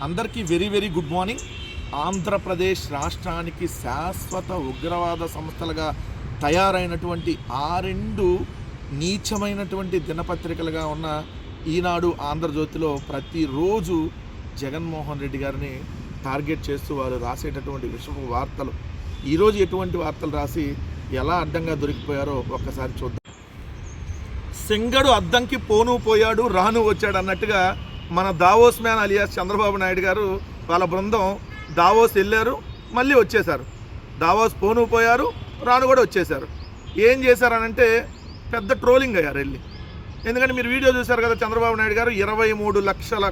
అందరికీ very very good morning. Andhra Pradesh రాష్ట్రానికి శాశ్వత ఉగ్రవాద సంస్థలుగా తయారైనటువంటి ఆ రెండు నీచమైనటువంటి దినపత్రికలుగా ఉన్న ఈనాడు, ఆంధ్రజ్యోతిలో ప్రతిరోజు జగన్మోహన్ రెడ్డి గారిని టార్గెట్ చేస్తూ వారు రాసేటటువంటి విషపు వార్తలు, ఈరోజు ఎటువంటి వార్తలు రాసి ఎలా అడ్డంగా దొరికిపోయారో ఒక్కసారి చూద్దాం. సింగడు అద్దంకి పోను పోయాడు రాను వచ్చాడు అన్నట్టుగా మన Davos man alias Chandrababu Naidu గారు వాళ్ళ బృందం దావోస్ వెళ్ళారు, మళ్ళీ వచ్చేశారు. దావోస్ పోను పోయారు, రాను కూడా వచ్చేశారు. ఏం చేశారనంటే పెద్ద ట్రోలింగ్ అయ్యారు వెళ్ళి. ఎందుకంటే మీరు వీడియో చూశారు కదా, చంద్రబాబు నాయుడు గారు 23 లక్షల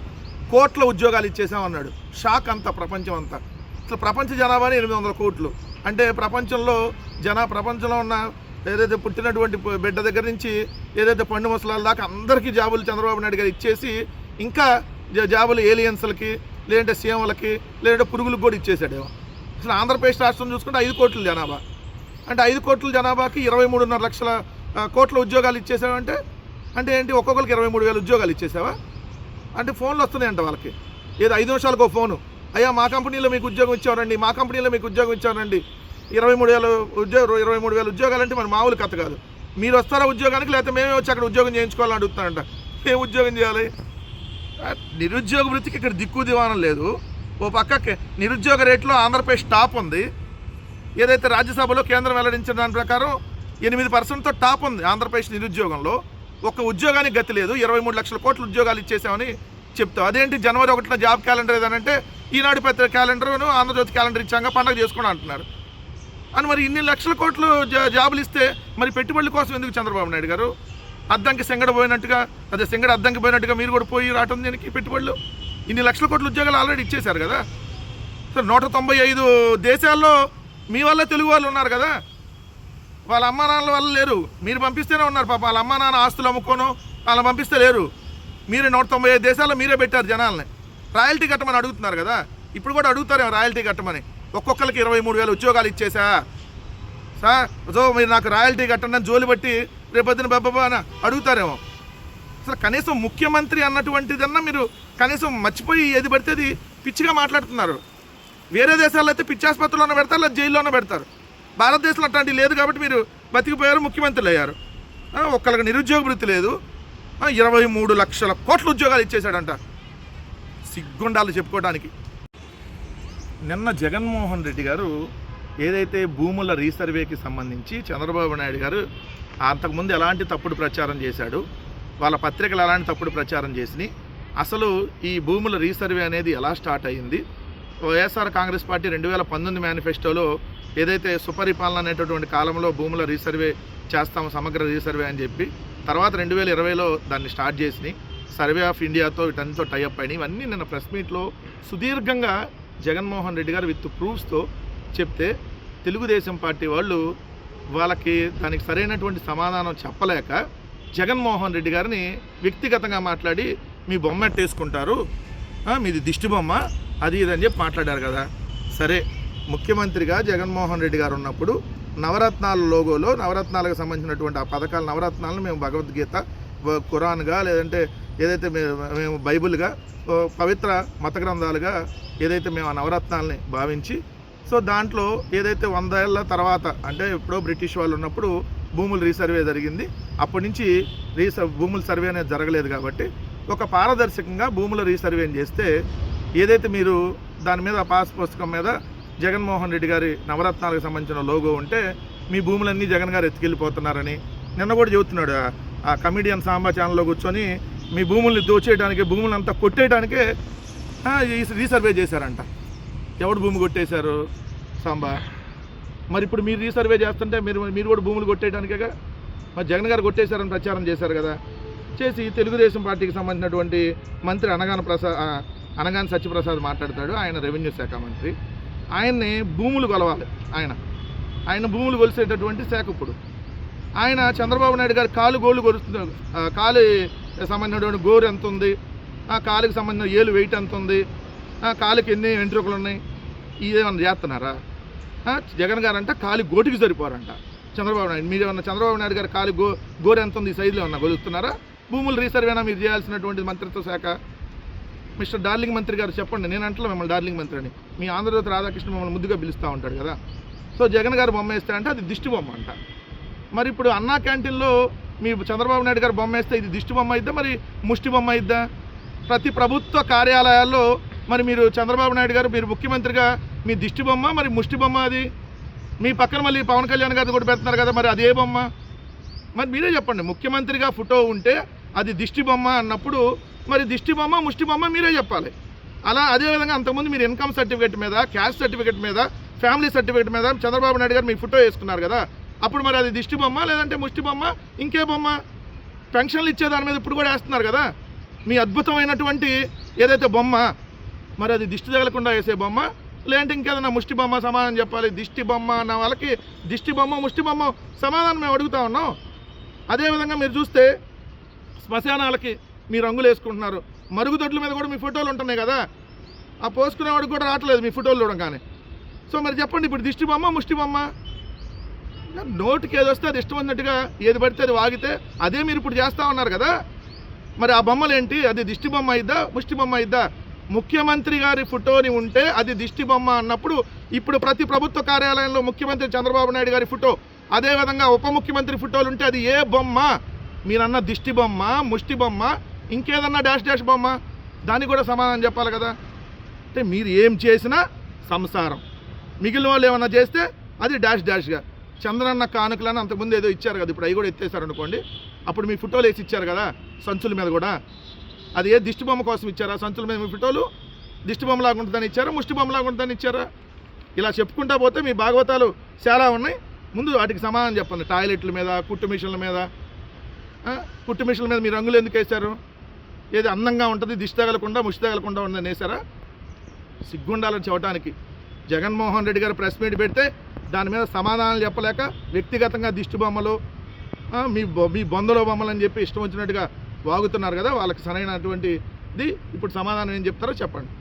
కోట్ల ఉద్యోగాలు ఇచ్చేసామన్నాడు. షాక్ అంతా, ప్రపంచం అంతా. అసలు ప్రపంచ జనాభాని 800 కోట్లు అంటే ప్రపంచంలో ప్రపంచంలో ఉన్న ఏదైతే పుట్టినటువంటి బిడ్డ దగ్గర నుంచి ఏదైతే పండు ముసలాల దాకా అందరికీ జాబులు చంద్రబాబు నాయుడు గారు ఇచ్చేసి ఇంకా జాబులు ఏలియన్స్లకి, లేదంటే సీఎంలకి, లేదంటే పురుగులకు కూడా ఇచ్చేసాడేమో. అసలు ఆంధ్రప్రదేశ్ రాష్ట్రం చూసుకుంటే 5 కోట్ల జనాభా, అంటే 5 కోట్ల జనాభాకి 23.5 లక్షల కోట్ల ఉద్యోగాలు ఇచ్చేసావంటే అంటే ఏంటి? ఒక్కొక్కరికి 23,000 ఉద్యోగాలు ఇచ్చేసావా? అంటే ఫోన్లు వస్తున్నాయంట వాళ్ళకి, ఏదో 5 నిమిషాలకు ఒక ఫోను, అయ్యా మా కంపెనీలో మీకు ఉద్యోగం ఇచ్చారండి, మా కంపెనీలో మీకు ఉద్యోగం ఇచ్చారండి. 23,000 ఉద్యోగాలు అంటే మన మామూలు కథ కాదు. మీరు వస్తారా ఉద్యోగానికి, లేకపోతే మేమే వచ్చి అక్కడ ఉద్యోగం చేయించుకోవాలని అడుగుతానంట. ఏం ఉద్యోగం చేయాలి? నిరుద్యోగ వృత్తికి ఇక్కడ దిక్కు దివానం లేదు. ఓ పక్క నిరుద్యోగ రేట్లో ఆంధ్రప్రదేశ్ టాప్ ఉంది. ఏదైతే రాజ్యసభలో కేంద్రం వెల్లడించిన దాని ప్రకారం 8%తో టాప్ ఉంది ఆంధ్రప్రదేశ్ నిరుద్యోగంలో. ఒక్క ఉద్యోగానికి గతి లేదు. 23 లక్షల కోట్ల ఉద్యోగాలు ఇచ్చేసామని చెప్తాం. అదేంటి జనవరి 1న జాబ్ క్యాలెండర్ ఏదనంటే ఈనాడు పత్రిక క్యాలెండర్ను ఆంధ్రజ్యోతి క్యాలెండర్ ఇచ్చాక పండగ చేసుకోండి అంటున్నారు. అని మరి ఇన్ని లక్షల కోట్లు జాబులు ఇస్తే మరి పెట్టుబడుల కోసం ఎందుకు చంద్రబాబు నాయుడు గారు? అద్దంకి సింగడ పోయినట్టుగా, అదే సింగడ అద్దంకి పోయినట్టుగా మీరు కూడా పోయి రావటం దీనికి పెట్టుబడులు. ఇన్ని లక్షల కోట్ల ఉద్యోగాలు ఆల్రెడీ ఇచ్చేశారు కదా. సో 195 దేశాల్లో మీ వల్ల తెలుగు వాళ్ళు ఉన్నారు కదా, వాళ్ళ అమ్మా నాన్నల వల్ల లేరు. మీరు పంపిస్తేనే ఉన్నారు పాప. వాళ్ళ అమ్మా నాన్న ఆస్తులు అమ్ముకోను వాళ్ళని పంపిస్తే లేరు. మీరు 195 దేశాల్లో మీరే పెట్టారు జనాల్ని. రాయల్టీ కట్టమని అడుగుతున్నారు కదా, ఇప్పుడు కూడా అడుగుతారేమో రాయల్టీ కట్టమని. ఒక్కొక్కరికి 23,000 ఉద్యోగాలు ఇచ్చేసా సార్, సో మీరు నాకు రాయల్టీ కట్టండి జోలి బట్టి రేపొద్దున బాబా అని అడుగుతారేమో. అసలు కనీసం ముఖ్యమంత్రి అన్నటువంటిదన్నా మీరు కనీసం మర్చిపోయి ఏది పడితే అది పిచ్చిగా మాట్లాడుతున్నారు. వేరే దేశాల్లో అయితే పిచ్చాసుపత్రిలోనే పెడతారు, లేదా జైల్లోనే పెడతారు. భారతదేశంలో అట్లాంటివి లేదు కాబట్టి మీరు బతికిపోయారు, ముఖ్యమంత్రులు అయ్యారు. ఒక్కరికి నిరుద్యోగ వృత్తి లేదు, 23 లక్షల కోట్ల ఉద్యోగాలు ఇచ్చేశాడంట. సిగ్గుండాలి చెప్పుకోవడానికి. నిన్న జగన్మోహన్ రెడ్డి గారు ఏదైతే భూముల రీసర్వేకి సంబంధించి చంద్రబాబు నాయుడు గారు అంతకుముందు ఎలాంటి తప్పుడు ప్రచారం చేశాడు, వాళ్ళ పత్రికలు ఎలాంటి తప్పుడు ప్రచారం చేసినాయి, అసలు ఈ భూముల రీసర్వే అనేది ఎలా స్టార్ట్ అయ్యింది, వైఎస్ఆర్ కాంగ్రెస్ పార్టీ 2019 మేనిఫెస్టోలో ఏదైతే సుపరిపాలన అనేటటువంటి కాలంలో భూముల రీసర్వే చేస్తాము, సమగ్ర రీసర్వే అని చెప్పి తర్వాత 2020లో దాన్ని స్టార్ట్ చేసినాయి. సర్వే ఆఫ్ ఇండియాతో వీటన్నిటితో టైఅప్ అయినాయి. ఇవన్నీ నిన్న ప్రెస్ మీట్లో సుదీర్ఘంగా జగన్మోహన్ రెడ్డి గారు విత్ ప్రూఫ్స్తో చెప్తే తెలుగుదేశం పార్టీ వాళ్ళు వాళ్ళకి దానికి సరైనటువంటి సమాధానం చెప్పలేక జగన్మోహన్ రెడ్డి గారిని వ్యక్తిగతంగా మాట్లాడి మీ బొమ్మ ఎట్టేసుకుంటారు, మీది దిష్టి బొమ్మ, అది ఇదని చెప్పి మాట్లాడారు కదా. సరే, ముఖ్యమంత్రిగా జగన్మోహన్ రెడ్డి గారు ఉన్నప్పుడు నవరత్నాల లోగోలో నవరత్నాలకు సంబంధించినటువంటి ఆ పథకాల నవరత్నాలను మేము భగవద్గీత, ఖురాన్గా, లేదంటే ఏదైతే మేము బైబిల్గా, పవిత్ర మత గ్రంథాలుగా ఏదైతే మేము ఆ నవరత్నాలని భావించి, సో దాంట్లో ఏదైతే 100 ఏళ్ళ తర్వాత అంటే ఎప్పుడో బ్రిటిష్ వాళ్ళు ఉన్నప్పుడు భూముల రీసర్వే జరిగింది. అప్పటి నుంచి భూముల సర్వే అనేది జరగలేదు కాబట్టి ఒక పారదర్శకంగా భూముల రీసర్వేని చేస్తే ఏదైతే మీరు దాని మీద పాస్ పుస్తకం మీద జగన్మోహన్ రెడ్డి గారి నవరత్నాలకు సంబంధించిన లోగో ఉంటే మీ భూములన్నీ జగన్ గారు ఎత్తుకెళ్ళిపోతున్నారని నిన్న కూడా చెబుతున్నాడు. ఆ కమిడియన్ సాంబా ఛానల్లో కూర్చొని మీ భూముల్ని దోచేయడానికి, భూములంతా కొట్టేయడానికే రీసర్వే చేశారంట. ఎవడు భూమి కొట్టేశారు? సాంబా. మరి ఇప్పుడు మీరు రీసర్వే చేస్తుంటే మీరు కూడా భూములు కొట్టేయడానికేగా. మరి జగన్ గారు కొట్టేశారని ప్రచారం చేశారు కదా. చేసి తెలుగుదేశం పార్టీకి సంబంధించినటువంటి మంత్రి అనగాని సత్యప్రసాద్ మాట్లాడతాడు. ఆయన రెవెన్యూ శాఖ మంత్రి. ఆయన్ని భూములు కొలవాలి. ఆయన భూములు కొలిసేటటువంటి శాఖ. ఇప్పుడు ఆయన చంద్రబాబు నాయుడు గారు గోళ్ళు కొలుస్తున్నారు. కాలు సంబంధించినటువంటి గోరు ఎంత ఉంది, కాలుకి సంబంధించిన ఏలు వెయిట్ ఎంత ఉంది, కాలుకి ఎన్ని వెంట్రుకలు ఉన్నాయి, ఇదేమన్నా చేస్తున్నారా? జగన్ గారు అంట కాలి గోటికి సరిపోరంట చంద్రబాబు నాయుడు. మీరేమన్నా చంద్రబాబు నాయుడు గారు కాలి గోరు ఎంత ఉంది ఈ సైజులో ఏమన్నా కొలుస్తున్నారా? భూములు రీసర్వేనా మీరు చేయాల్సినటువంటి మంత్రిత్వ శాఖ? మిస్టర్ డార్లింగ్ మంత్రి గారు చెప్పండి, నేను అంటలే మిమ్మల్ని డార్లింగ్ మంత్రి అని, మీ ఆంధ్రజ్యోతి రాధాకృష్ణ మమ్మల్ని ముద్దుగా పిలుస్తూ ఉంటాడు కదా. సో జగన్ గారు బొమ్మ వేస్తే అంటే అది దిష్టి బొమ్మ అంట. మరి ఇప్పుడు అన్నా క్యాంటీన్లో మీ చంద్రబాబు నాయుడు గారు బొమ్మ వేస్తే ఇది దిష్టి బొమ్మ అయిద్దా, మరి ముష్టి బొమ్మ అయిద్దా? ప్రతి ప్రభుత్వ కార్యాలయాల్లో మరి మీరు చంద్రబాబు నాయుడు గారు మీరు ముఖ్యమంత్రిగా మీ దిష్టి బొమ్మ మరి ముష్టి బొమ్మ అది. మీ పక్కన మళ్ళీ పవన్ కళ్యాణ్ గారిని కూడా పెడుతున్నారు కదా, మరి అదే బొమ్మ. మరి మీరే చెప్పండి, ముఖ్యమంత్రిగా ఫోటో ఉంటే అది దిష్టి బొమ్మ అన్నప్పుడు మరి దిష్టి బొమ్మ ముష్టి బొమ్మ మీరే చెప్పాలి. అలా అదేవిధంగా అంతకుముందు మీరు ఇన్కమ్ సర్టిఫికేట్ మీద, క్యాస్ట్ సర్టిఫికేట్ మీద, ఫ్యామిలీ సర్టిఫికేట్ మీద చంద్రబాబు నాయుడు గారు మీ ఫోటో వేసుకున్నారు కదా, అప్పుడు మరి అది దిష్టి బొమ్మ లేదంటే ముష్టి బొమ్మ ఇంకే బొమ్మ? పెన్షన్లు ఇచ్చే దాని మీద ఇప్పుడు కూడా వేస్తున్నారు కదా మీ అద్భుతమైనటువంటి ఏదైతే బొమ్మ, మరి అది దిష్టి తగలకుండా వేసే బొమ్మ లేదంటే ఇంకేదన్నా ముష్టి బొమ్మ? సమాధానం చెప్పాలి. దిష్టి బొమ్మ అన్న వాళ్ళకి దిష్టి బొమ్మ ముష్టి బొమ్మ సమాధానం మేము అడుగుతా ఉన్నాం. అదేవిధంగా మీరు చూస్తే శ్మశానాలకి మీ రంగులు వేసుకుంటున్నారు, మరుగుదొడ్ల మీద కూడా మీ ఫోటోలు ఉంటున్నాయి కదా, ఆ పోసుకునేవాడికి కూడా రావట్లేదు మీ ఫోటోలు చూడగానే. సో మరి చెప్పండి, ఇప్పుడు దిష్టి బొమ్మ ముష్టి బొమ్మ? నోటికి ఏది వస్తే అది ఇష్టం వచ్చినట్టుగా ఏది పడితే అది వాగితే అదే మీరు ఇప్పుడు చేస్తూ ఉన్నారు కదా. మరి ఆ బొమ్మలు ఏంటి? అది దిష్టి బొమ్మ అయిద్దా ముష్టి బొమ్మ అయిద్దా? ముఖ్యమంత్రి గారి ఫోటోని ఉంటే అది దిష్టి బొమ్మ అన్నప్పుడు ఇప్పుడు ప్రతి ప్రభుత్వ కార్యాలయంలో ముఖ్యమంత్రి చంద్రబాబు నాయుడు గారి ఫోటో, అదేవిధంగా ఉప ముఖ్యమంత్రి ఫోటోలు ఉంటే అది ఏ బొమ్మ? మీరన్న దిష్టి బొమ్మ ముష్టి బొమ్మ ఇంకేదన్నా డాష్ డాష్ బొమ్మ? దానికి కూడా సమాధానం చెప్పాలి కదా. అంటే మీరు ఏం చేసినా సంసారం, మిగిలిన వాళ్ళు ఏమన్నా చేస్తే అది డాష్ డాష్గా. చంద్రన్న కానుకలని అంతకుముందు ఏదో ఇచ్చారు కదా, ఇప్పుడు అవి కూడా ఎత్తేసారు అనుకోండి. అప్పుడు మీ ఫోటోలు వేసి ఇచ్చారు కదా సంచుల మీద కూడా, అది ఏ దిష్టి బొమ్మ కోసం ఇచ్చారా? సంచుల మీద మీ ఫోటోలు దిష్టి బొమ్మలాగా ఉంటుందని ఇచ్చారా, ముష్టి బొమ్మలాగా ఉంటుందని ఇచ్చారా? ఇలా చెప్పుకుంటా పోతే మీ భాగవతాలు చాలా ఉన్నాయి. ముందు వాటికి సమాధానం చెప్పండి. టాయిలెట్ల మీద, కుట్టు మిషన్ల మీద, కుట్టు మిషన్ల మీద మీ రంగులు ఎందుకు వేశారు? ఏది అందంగా ఉంటుంది దిష్టి తగలకుండా ముష్టి తగలకుండా ఉందని వేశారా? సిగ్గుండాలని చెప్పడానికి జగన్మోహన్ రెడ్డి గారు ప్రెస్ మీట్ పెడితే దాని మీద సమాధానాలు చెప్పలేక వ్యక్తిగతంగా దిష్టి బొమ్మలు మీ బొందలో బొమ్మలు అని చెప్పి ఇష్టం వచ్చినట్టుగా వాగుతున్నారు కదా. వాళ్ళకి సరైనటువంటిది ఇప్పుడు సమాధానం ఏం చెప్తారో చెప్పండి.